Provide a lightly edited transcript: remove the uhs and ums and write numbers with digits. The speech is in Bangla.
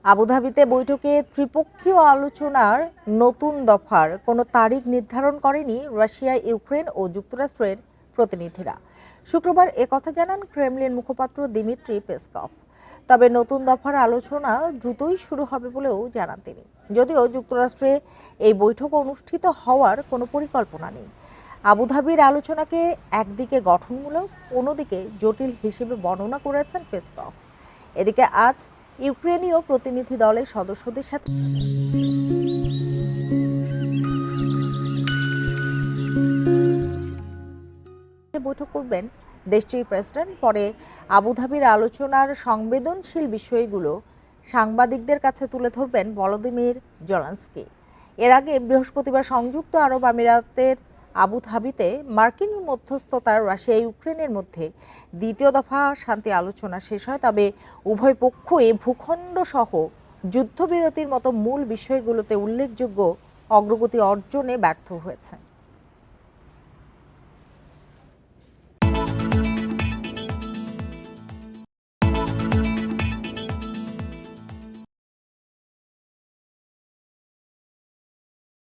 আবুধাবিতে বৈঠকে ত্রিপক্ষীয় আলোচনার নতুন দফার কোনো তারিখ নির্ধারণ করেনি রাশিয়া, ইউক্রেন ও যুক্তরাষ্ট্রের প্রতিনিধিরা। শুক্রবার একথা জানান ক্রেমলিন মুখপাত্র দিমিত্রি পেসকভ। তবে নতুন দফার আলোচনা দ্রুতই শুরু হবে বলেও জানান তিনি। যদিও যুক্তরাষ্ট্রে এই বৈঠক অনুষ্ঠিত হওয়ার কোনো পরিকল্পনা নেই। আবুধাবির আলোচনাকে একদিকে গঠনমূলক, অন্যদিকে জটিল হিসেবে বর্ণনা করেছেন পেসকভ। এদিকে আজ ইউক্রেনীয় প্রতিনিধি দলের সদস্যদের সাথে বৈঠক করবেন দেশটির প্রেসিডেন্ট। পরে আবুধাবির আলোচনার সংবেদনশীল বিষয়গুলো সাংবাদিকদের কাছে তুলে ধরবেন ভলোদিমির জেলেনস্কি। এর আগে বৃহস্পতিবার সংযুক্ত আরব আমিরাতের আবুধাবিতে মার্কিন মধ্যস্থতার রাশিয়া ইউক্রেনের মধ্যে দ্বিতীয় দফা শান্তি আলোচনা শেষ হয়। তবে উভয় পক্ষই ভূখণ্ড সহ যুদ্ধবিরতির মতো মূল বিষয়গুলোতে উল্লেখযোগ্য অগ্রগতি অর্জনে ব্যর্থ হয়েছে।